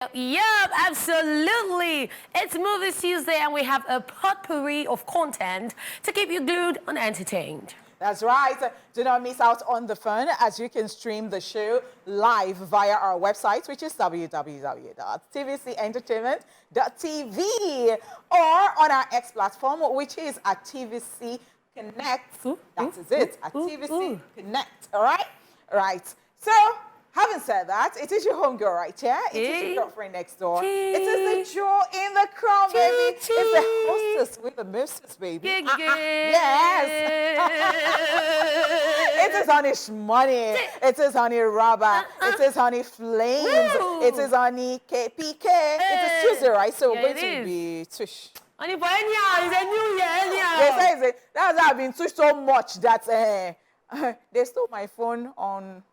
Yep, absolutely. It's Movies Tuesday and we have a potpourri of content to keep you glued and entertained. That's right. Do not miss out on the fun as you can stream the show live via our website, which is www.tvcentertainment.tv, or on our X platform, which is at TVC Connect. That is it, at TVC Connect. All right? Right. So, having said that, it is your homegirl right here. It is your girlfriend next door. It is the jewel in the crown, baby. It's the hostess with the mostest, baby. Yes. It is honey shmoney. It is honey rubber. It is honey flames. It is honey KPK. It is Tuesday, right? So we're going to be tush. Honey, boy, it's a new year. Yes, that's why I've been tush so much that they stole my phone on...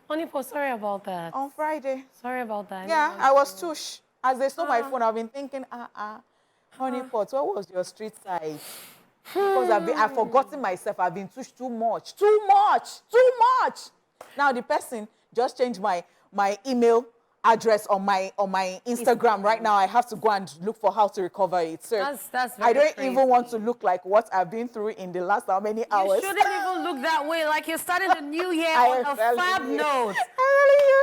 Honey, sorry about that. On Friday. Sorry about that. Yeah, I was tush. As they stole my phone, I've been thinking, honey pot, what was your street side? Because I've forgotten myself. I've been tush too much. Now the person just changed my email address on my Instagram. Right now, I have to go and look for how to recover it. So that's very I don't crazy. even want to look like what I've been through in the last how many hours. You shouldn't even look that way. Like you're starting the new year on a fab note.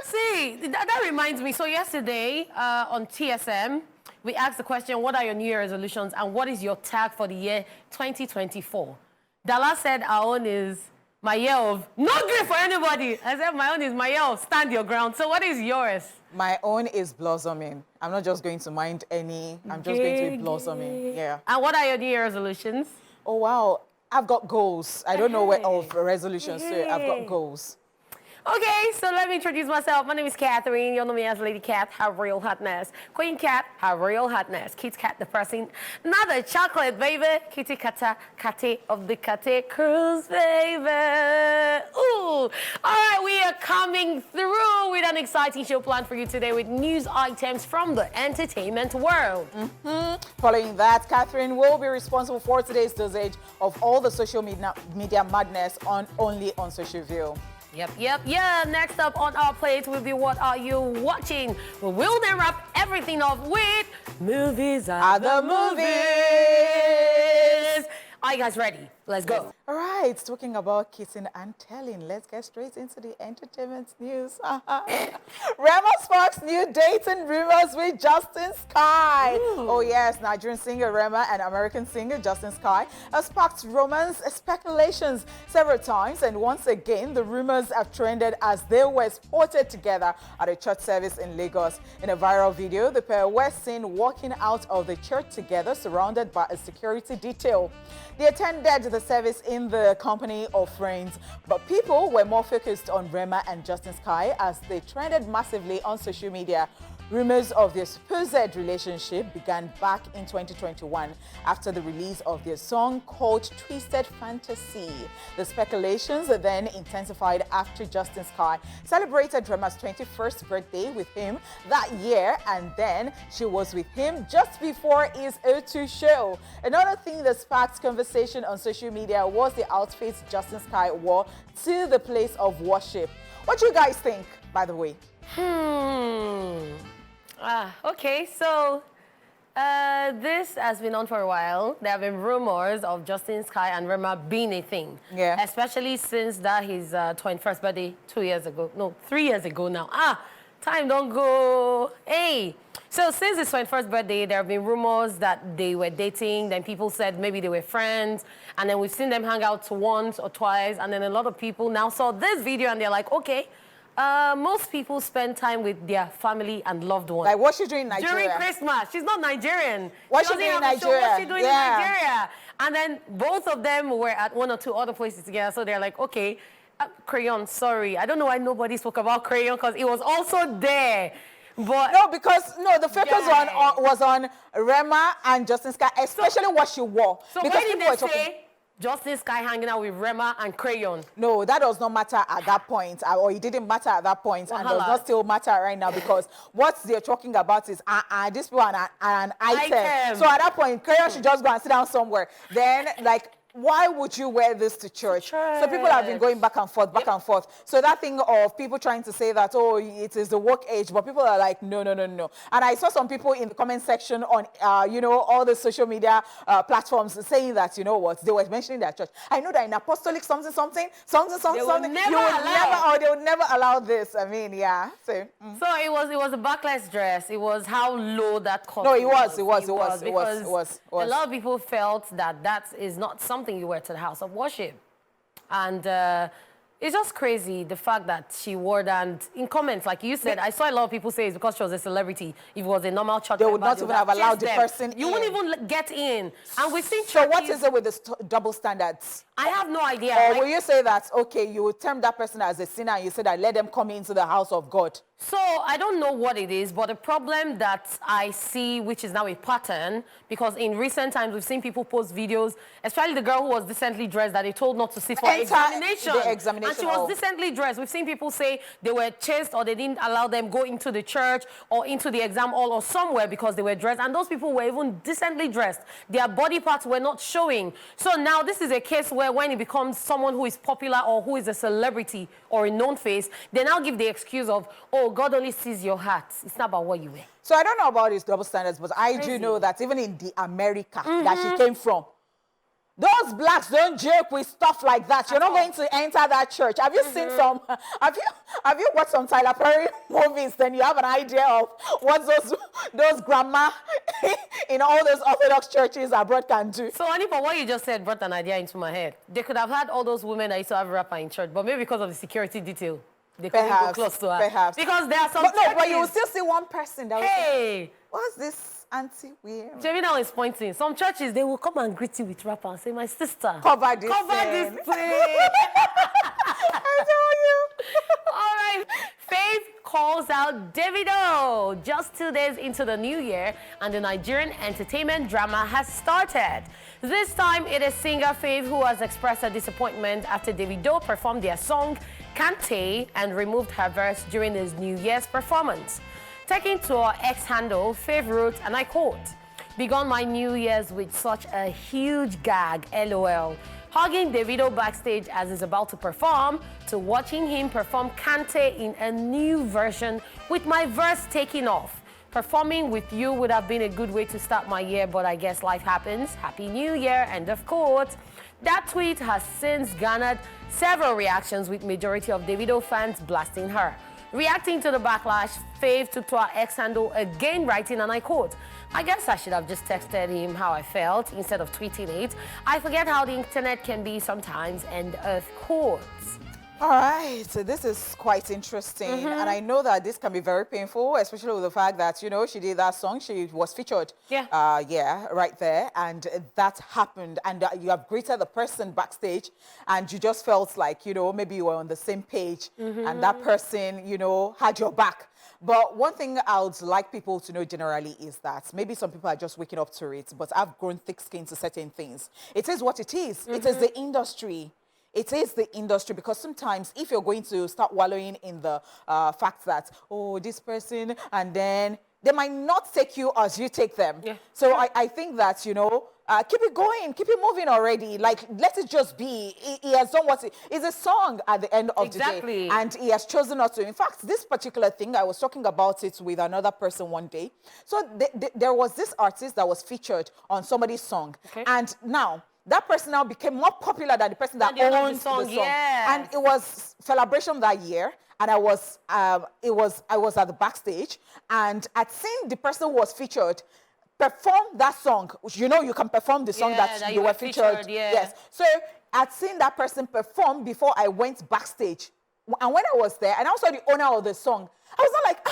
See, that reminds me. So yesterday on TSM, we asked the question, what are your New Year resolutions and what is your tag for the year 2024? Dala said our own is my year of no good for anybody. I said my own is my year of stand your ground. So what is yours? My own is blossoming. I'm not just going to mind any. I'm just going to be blossoming. Yeah. And what are your New Year resolutions? Oh, wow. I've got goals. I don't know where of resolutions, so I've got goals. Okay, so let me introduce myself. My name is Catherine. You know me as Lady Cat, her real hotness. Queen Cat, her real hotness. Kit Kat, the person. Not the chocolate, baby. Kitty Kata, Kate of the Kate Cruise, baby. Ooh. All right, we are coming through with an exciting show planned for you today with news items from the entertainment world. Following that, Catherine will be responsible for today's dosage of all the social media madness only on Social View. Yep. Next up on our plate will be What Are You Watching? We will then wrap everything off with Movies Are the Movies. Are you guys ready? Let's go. All right, talking about kissing and telling, let's get straight into the entertainment news. Rema sparks new dating rumors with Justin Sky. Oh yes, Nigerian singer Rema and American singer Justin Sky have sparked romance speculations several times, and once again, the rumors have trended as they were spotted together at a church service in Lagos. In a viral video, the pair were seen walking out of the church together, surrounded by a security detail. They attended the service in the company of friends, but people were more focused on Rema and Justin Sky as they trended massively on social media. Rumors of their supposed relationship began back in 2021 after the release of their song called Twisted Fantasy. The speculations then intensified after Justin Sky celebrated Rema's 21st birthday with him that year, and then she was with him just before his O2 show. Another thing that sparked conversation on social media was the outfits Justin Sky wore to the place of worship. What do you guys think, by the way? Okay, so this has been on for a while. There have been rumors of Justin Sky and Rema being a thing. Yeah. Especially since that his 21st birthday 3 years ago now. Time don't go. Hey. So since his 21st birthday, there have been rumors that they were dating. Then people said maybe they were friends. And then we've seen them hang out once or twice. And then a lot of people now saw this video and they're like, okay, most people spend time with their family and loved ones. Like, what's she doing in Nigeria? During Christmas. She's not Nigerian. What's she doing in Nigeria? What's she doing in Nigeria? And then both of them were at one or two other places together. So they're like, okay, Crayon, sorry. I don't know why nobody spoke about Crayon because it was also there. But no, because the focus was on Rema and Justin Sky, especially what she wore. So because why did they say Justin Sky hanging out with Rema and Crayon? No, that does not matter at that point, or it didn't matter at that point, and does not still matter right now, because what they're talking about is this one an item. So at that point, Crayon should just go and sit down somewhere. Then, like, why would you wear this to church? So people have been going back and forth, back and forth. So that thing of people trying to say that, oh, it is the woke age, but people are like, no, no, no, no. And I saw some people in the comment section on, you know, all the social media platforms saying that, you know what, they were mentioning their church. I know that in apostolic something, they would never allow this. I mean, yeah. So it was a backless dress. It was how low that cost. No, it was. A lot of people felt that that is not something you wear to the house of worship. And it's just crazy, the fact that she wore that. And in comments, like you said, I saw a lot of people say it's because she was a celebrity. If it was a normal church, they would not even have allowed the person You wouldn't even get in. And we've seen churches... So what is it with the double standards? I have no idea. Or will you say that, okay, you would term that person as a sinner and you say that let them come into the house of God? So I don't know what it is, but the problem that I see, which is now a pattern, because in recent times we've seen people post videos, especially the girl who was decently dressed that they told not to sit for examination. The examination. And she was decently dressed. We've seen people say they were chased or they didn't allow them go into the church or into the exam hall or somewhere because they were dressed. And those people were even decently dressed. Their body parts were not showing. So now this is a case where when it becomes someone who is popular or who is a celebrity or a known face, they now give the excuse of, oh, God only sees your heart. It's not about what you wear. So I don't know about these double standards, but I do know that even in the America that she came from, those blacks don't joke with stuff like that. You're not going to enter that church. Have you seen some? Have you watched some Tyler Perry movies? Then you have an idea of what those grandma in all those Orthodox churches abroad can do. So, Anipa, what you just said brought an idea into my head. They could have had all those women that used to have a rapper in church, but maybe because of the security detail, they couldn't go close to her. Perhaps. Because there are some but you will still see one person that hey! What's this? Auntie weird. Jemina is pointing. Some churches, they will come and greet you with rapper and say, my sister, cover this place. I told you. All right. Fai Calls Out Davido. Just 2 days into the new year, and the Nigerian entertainment drama has started. This time, it is singer Fai who has expressed her disappointment after Davido performed their song, Kante, and removed her verse during his New Year's performance. Taking to her X handle, Fai wrote, and I quote, "Begun my New Year's with such a huge gag, LOL. Hugging Davido backstage as he's about to perform, to watching him perform Kante in a new version with my verse taken off. Performing with you would have been a good way to start my year, but I guess life happens. Happy New Year," end of quote. That tweet has since garnered several reactions, with majority of Davido fans blasting her. Reacting to the backlash, Fai took to her X handle again, writing, and I quote, "I guess I should have just texted him how I felt instead of tweeting it. I forget how the internet can be sometimes," end of quote. All right, so this is quite interesting. And I know that this can be very painful, especially with the fact that, you know, she did that song, she was featured. Yeah, right there. And that happened. And you have greeted the person backstage and you just felt like, you know, maybe you were on the same page and that person, you know, had your back. But one thing I would like people to know generally is that maybe some people are just waking up to it, but I've grown thick skin to certain things. It is what it is. It is the industry. It is the industry, because sometimes if you're going to start wallowing in the fact that, oh, this person, and then they might not take you as you take them. So I think that, you know, keep it going, keep it moving already. Like, let it just be. He has done what it's a song at the end of the day. And he has chosen not to. In fact, this particular thing, I was talking about it with another person one day. So there was this artist that was featured on somebody's song. And now, that person now became more popular than the person that owned the song. And it was celebration that year. And I was at the backstage, and I'd seen the person who was featured perform that song. You know, you can perform the song that you were featured. Yes. So I'd seen that person perform before I went backstage. And when I was there, and I saw the owner of the song, I was not like,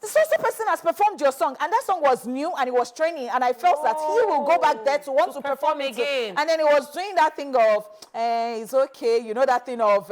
the social person has performed your song, and that song was new and it was training, and I felt that he will go back there to want to perform again. And then he was doing that thing of, it's okay, you know, that thing of,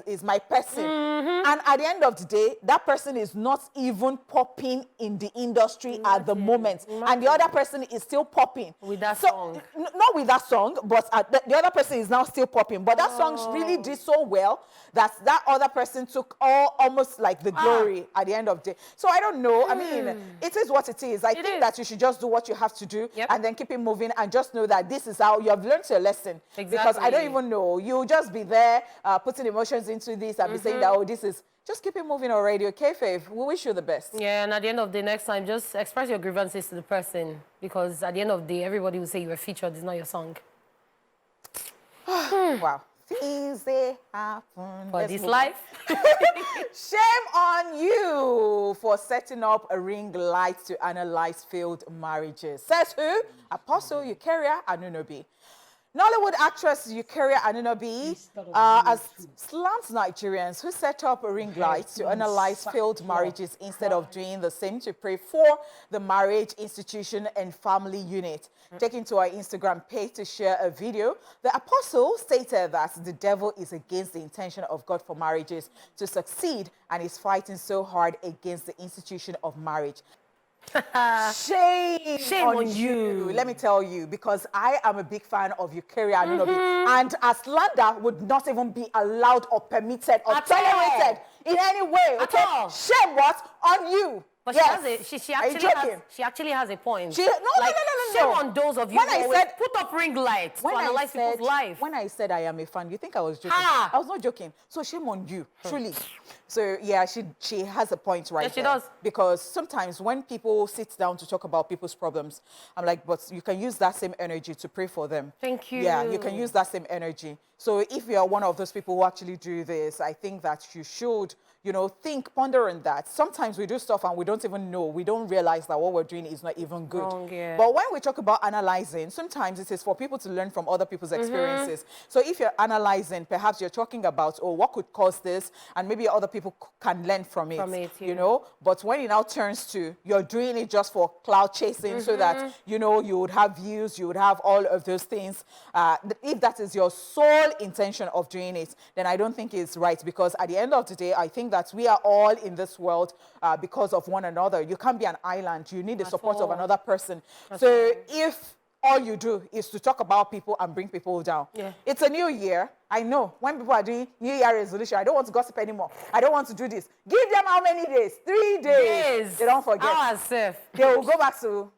is my person. And at the end of the day, that person is not even popping in the industry at the moment. And the other person is still popping. With that song. Not with that song, but the other person is now still popping. But that song really did so well that other person took almost like the glory at the end of the day. So I don't know. I mean, it is what it is. I think that you should just do what you have to do and then keep it moving and just know that this is how you have learned your lesson. Exactly. Because I don't even know. You'll just be there putting emotions into this and be saying that, oh, this is... Just keep it moving already, okay, Faith? We wish you the best. Yeah, and at the end of the next time, just express your grievances to the person. Because at the end of the day, everybody will say you were featured. It's not your song. Wow. Things they happen. For this life. Shame on you for setting up a ring light to analyze failed marriages. Says who? Apostle Eucharia Anunobi. Nollywood actress Eucharia Anunobi has slammed Nigerians who set up a ring light to analyze failed marriages instead of doing the same to pray for the marriage institution and family unit. Taking to her Instagram page to share a video, the apostle stated that the devil is against the intention of God for marriages to succeed and is fighting so hard against the institution of marriage. Shame on you. Let me tell you, because I am a big fan of Eucharia Anunobi, and a slander would not even be allowed or permitted or tolerated in any way. Okay? Shame what? On you. But yes. she actually has a point. No. Shame on those of you who always put up ring lights to analyze people's life. When I said I am a fan, you think I was joking? I was not joking. So shame on you, truly. So yeah, she has a point right there. She does. Because sometimes when people sit down to talk about people's problems, I'm like, but you can use that same energy to pray for them. Thank you. Yeah, you can use that same energy. So if you are one of those people who actually do this, I think that you should, you know, ponder on that. Sometimes we do stuff and we don't even know. We don't realize that what we're doing is not even good. But when we talk about analyzing, sometimes it is for people to learn from other people's experiences. So if you're analyzing, perhaps you're talking about, oh, what could cause this? And maybe other people can learn from it, you know? But when it now turns to, you're doing it just for cloud chasing so that, you know, you would have views, you would have all of those things. If that is your sole intention of doing it, then I don't think it's right, because at the end of the day, I think that we are all in this world because of one another. You can't be an island. You need the support of another person. So if all you do is to talk about people and bring people down, it's a new year. I know when people are doing New Year resolution, I don't want to gossip anymore. I don't want to do this. Give them how many days? 3 days. They don't forget. They will go back to.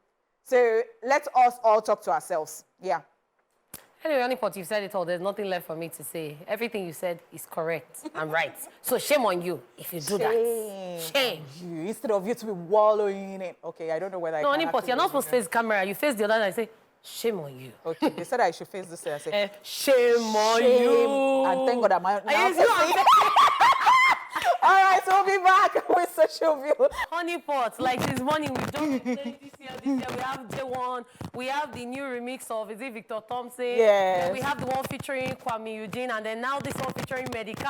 So let us all talk to ourselves. Yeah. Anyway, Honeypot, you've said it all. There's nothing left for me to say. Everything you said is correct and right. So shame on you if you do that. Shame. You, instead of you to be wallowing in it. Okay, I don't know whether I can. No, Honeypot, you're not supposed to face the camera. You face the other and I say, shame on you. Okay, they said I should face this way. I say, shame on you. And thank God I'm now all right, so we'll be back with Social View. Honeypot, like this morning we've done this year, we have J1, we have the new remix of, is it Victor Thompson? Yes. We have the one featuring Kwame Eugene, and then now this one featuring Medical.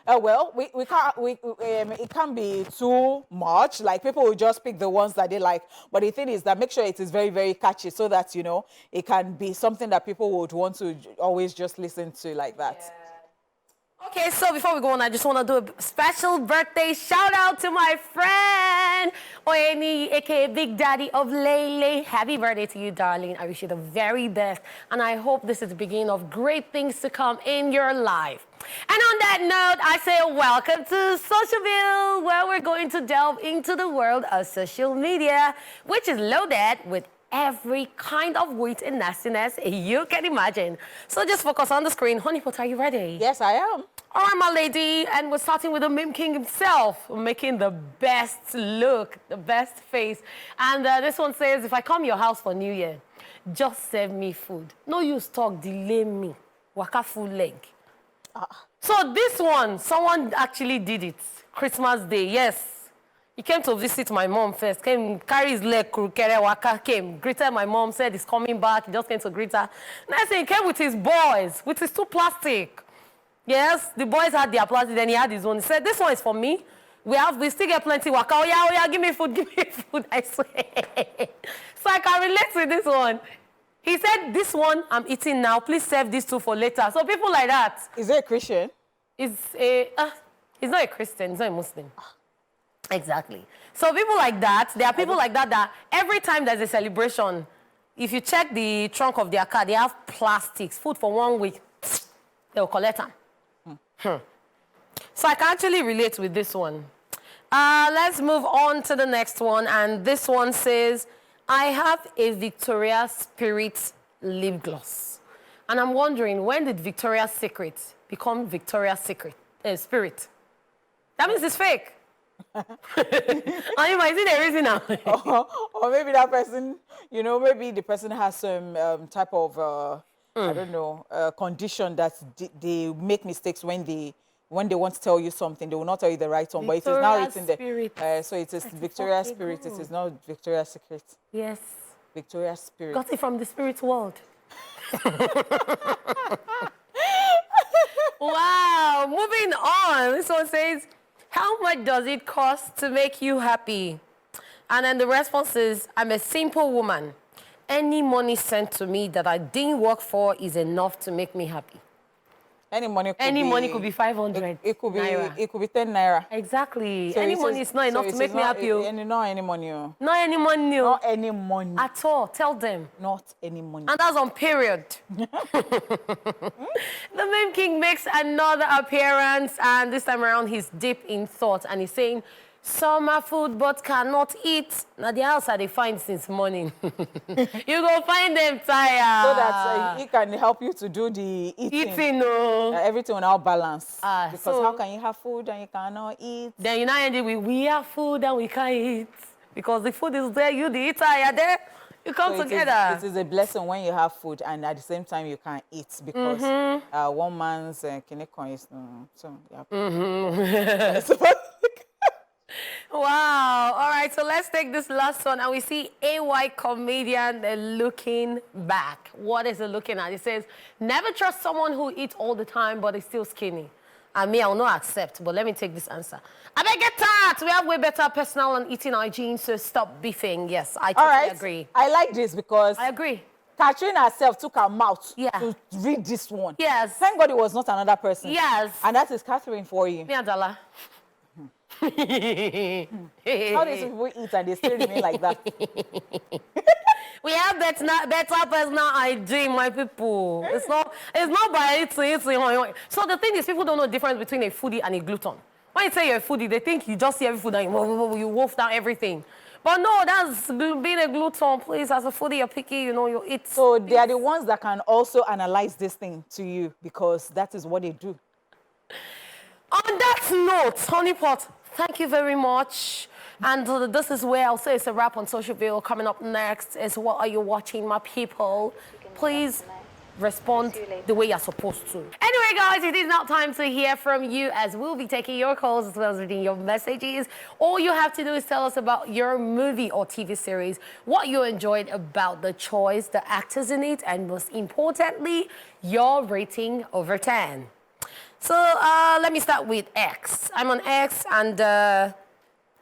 Well, we can't, it can't be too much. Like, people will just pick the ones that they like. But the thing is that make sure it is very, very catchy so that, you know, it can be something that people would want to always just listen to like that. Yeah. Okay, so before we go on, I just want to do a special birthday shout out to my friend, Oyeni, aka Big Daddy of Lele. Happy birthday to you, darling. I wish you the very best. And I hope this is the beginning of great things to come in your life. And on that note, I say welcome to Socialville, where we're going to delve into the world of social media, which is loaded with every kind of wit and nastiness you can imagine. So just focus on the screen. Honeypot, are you ready? Yes, I am. All right, my lady, and we're starting with the meme king himself, making the best look, the best face. And this one says, if I come your house for New Year, just serve me food. No use talk, delay me. Waka full leg. So this one, someone actually did it. Christmas Day, yes. He came to visit my mom first, came, carry his leg, came, greeted my mom, said he's coming back, he just came to greet her. Next thing, he came with his boys, with his 2 plastic. Yes, the boys had their plastic, then he had his own. He said, this one is for me. We still get plenty waka. Oh yeah, give me food, I swear. So I can relate to this one. He said, this one I'm eating now, please serve these 2 for later. So people like that. Is he a Christian? He's not a Christian, he's not a Muslim. Exactly. So people like that, there are people like that that every time there's a celebration, if you check the trunk of their car, they have plastics, food for 1 week, they'll collect them. So I can actually relate with this one. Let's move on to the next one. And this one says, I have a Victoria's Spirit lip gloss. And I'm wondering, when did Victoria's Secret become Victoria's Spirit? That means it's fake. Are you might see the reason now? or maybe that person, you know, maybe the person has some type of, I don't know, condition that they make mistakes when they want to tell you something. They will not tell you the right one, but it is now written there. So it is Victoria's Spirit. It is not Victoria's Secret. Yes. Victoria's Spirit. Got it from the spirit world. Wow. Moving on. This one says, how much does it cost to make you happy? And then the response is, I'm a simple woman. Any money sent to me that I didn't work for is enough to make me happy. Any money could be 500. It could be naira. It could be 10 naira. Exactly. So any money is not enough to make me happy. Not any money. Not any money. Not any money. At all. Tell them. Not any money. And that's on period. The meme king makes another appearance, and this time around he's deep in thought, and he's saying, some are food but cannot eat. Now the outside they find since morning. You go find them tired. So that he can help you to do the eating. Eating, no. Everything will now balance. Because so, how can you have food and you cannot eat? Then you now end it with, we have food and we can't eat. Because the food is there, you the eater, you're there. You come together. It is a blessing when you have food and at the same time you can't eat because one man's kinekon is so yeah. Wow. All right, so let's take this last one. And we see AY comedian looking back. What is it looking at? It says, never trust someone who eats all the time but is still skinny. And me, I will not accept, but let me take this answer. I beg get that. We have way better personal and eating hygiene, so stop beefing. Yes, I totally agree. I like this because... I agree. Catherine herself took her mouth to read this one. Yes. Thank God it was not another person. Yes. And that is Catherine for you. Me and Dala. How do these people eat and they still remain like that? We have better personal hygiene, my people. It's not by eating. So the thing is, people don't know the difference between a foodie and a glutton. When you say you're a foodie, they think you just see every food and you wolf down everything. But no, that's being a glutton, please. As a foodie, you're picky, you know, you eat. So they are the ones that can also analyze this thing to you because that is what they do. On that note, Honeypot, thank you very much. And this is where I'll say it's a wrap on Social Bill. Coming up next is What Are You Watching, my people? Please respond the way you're supposed to. Anyway, guys, it is now time to hear from you as we'll be taking your calls as well as reading your messages. All you have to do is tell us about your movie or TV series, what you enjoyed about the choice, the actors in it, and most importantly, your rating over 10. So let me start with X. I'm on X and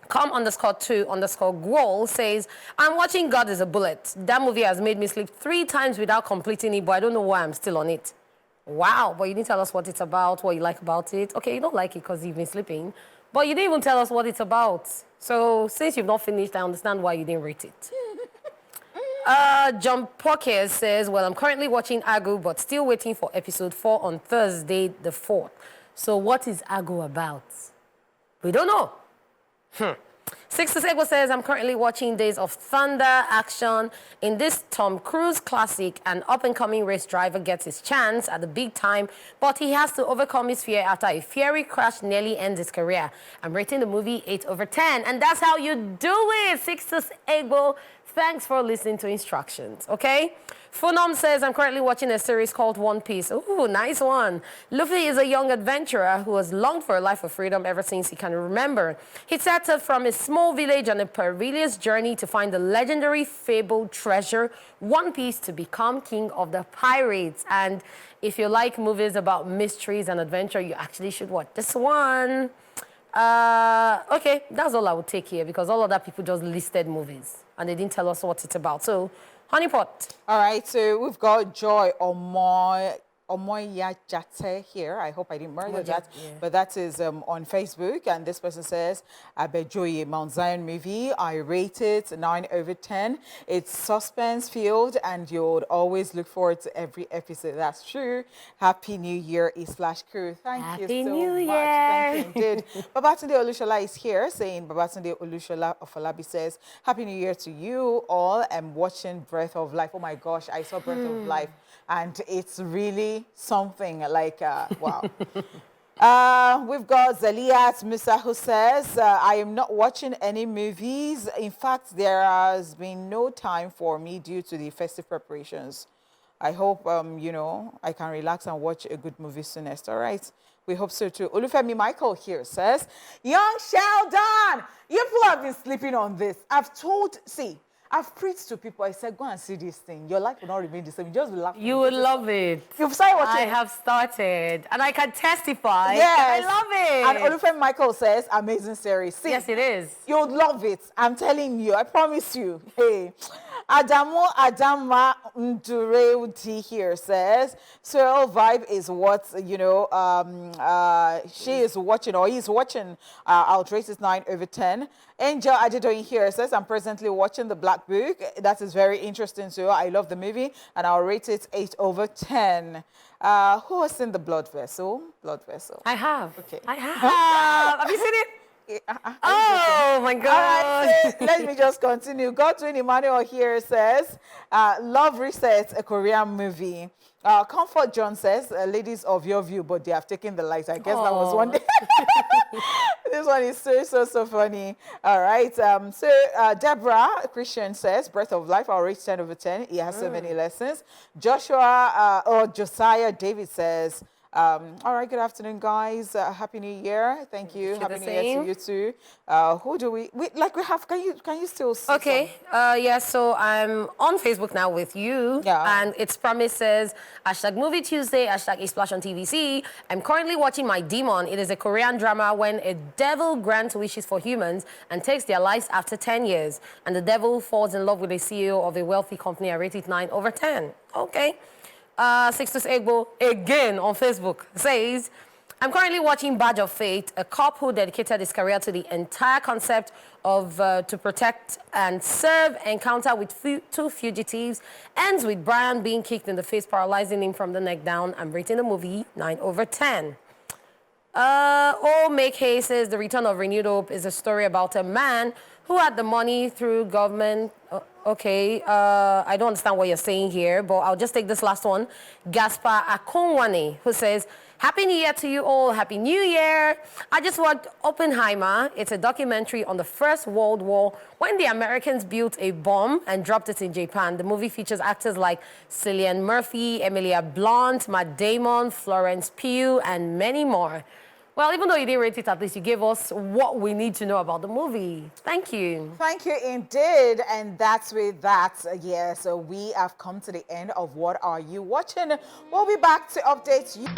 com_2_Gwol says, I'm watching God is a Bullet. That movie has made me sleep 3 times without completing it, but I don't know why I'm still on it. Wow, but you didn't tell us what it's about, what you like about it. Okay, you don't like it because you've been sleeping, but you didn't even tell us what it's about. So since you've not finished, I understand why you didn't rate it. John Pocker says, well, I'm currently watching Agu, but still waiting for episode 4 on Thursday the 4th. So what is Agu about? We don't know. 66 says, I'm currently watching Days of Thunder action. In this Tom Cruise classic, an up-and-coming race driver gets his chance at the big time, but he has to overcome his fear after a fiery crash nearly ends his career. I'm rating the movie 8 over 10, and that's how you do it, 66. Thanks for listening to instructions, okay? Funom says, I'm currently watching a series called One Piece. Ooh, nice one. Luffy is a young adventurer who has longed for a life of freedom ever since he can remember. He set out from a small village on a perilous journey to find the legendary fabled treasure, One Piece, to become king of the pirates. And if you like movies about mysteries and adventure, you actually should watch this one. Okay, that's all I would take here because all other people just listed movies and they didn't tell us what it's about. So, Honeypot. All right, so we've got Joy Omoya Jate here. I hope I didn't murder that. Yeah. But that is on Facebook. And this person says, Abejoye, Mount Zion movie. I rate it 9/10. It's suspense-filled and you'll always look forward to every episode. That's true. Happy New Year, /crew. Thank you so New much. Year. Thank you indeed. Babatunde Olushola is here saying, Babatunde Olushola of Olabi says, Happy New Year to you all. I'm watching Breath of Life. Oh my gosh, I saw Breath of Life. And it's really something like, wow. We've got Zaliat Musa who says, I am not watching any movies. In fact, there has been no time for me due to the festive preparations. I hope, you know, I can relax and watch a good movie soonest. All right. We hope so too. Olufemi Michael here says, Young Sheldon, you people have been sleeping on this. I've preached to people. I said, go and see this thing. Your life will not remain the same. You just will laugh. You would love it. You've started watching. I have started, and I can testify. Yes. I love it. And Olufemi Michael says, amazing series. See, yes, it is. You'll love it. I'm telling you. I promise you. Hey. Adama Ndureuti here says, Swirl Vibe is what, you know, she is watching, or he's watching. I'll rate it 9/10. Angel Adedoyin here says, I'm presently watching The Black Book. That is very interesting too. I love the movie, and I'll rate it 8/10. Who has seen The Blood Vessel? Blood Vessel. I have. Okay. I have. Have you seen it? Oh my God. All right, so let me just continue. Godwin Emmanuel here says, Love Reset, a Korean movie. Comfort John says, ladies of your view, but they have taken the light. I guess that was one day. This one is so funny. All right. Deborah Christian says, Breath of Life, I'll rate 10/10. He has so many lessons. Josiah David says, all right, good afternoon, guys. Happy New Year. Thank you. Happy New Year to you too. Who do we have? Can you still see? Okay. Yeah. So I'm on Facebook now with you. Yeah. And its premise says #Movie Tuesday #Splash on TVC. I'm currently watching My Demon. It is a Korean drama when a devil grants wishes for humans and takes their lives after 10 years, and the devil falls in love with the CEO of a wealthy company. I rate it 9/10. Okay. Sixtus Egbo, again on Facebook, says, I'm currently watching Badge of Fate, a cop who dedicated his career to the entire concept of to protect and serve. Encounter with two fugitives ends with Brian being kicked in the face, paralyzing him from the neck down. I'm rating the movie 9/10. Make Hay says The Return of Renewed Hope is a story about a man who had the money through government. I don't understand what you're saying here, but I'll just take this last one. Gaspar Akonwane, who says, Happy New Year to you all. Happy New Year. I just watched Oppenheimer. It's a documentary on the First World War when the Americans built a bomb and dropped it in Japan. The movie features actors like Cillian Murphy, Emilia Blunt, Matt Damon, Florence Pugh, and many more. Well, even though you didn't rate it, at least you gave us what we need to know about the movie. Thank you. Thank you indeed. And that's with that. So we have come to the end of What Are You Watching? We'll be back to update you.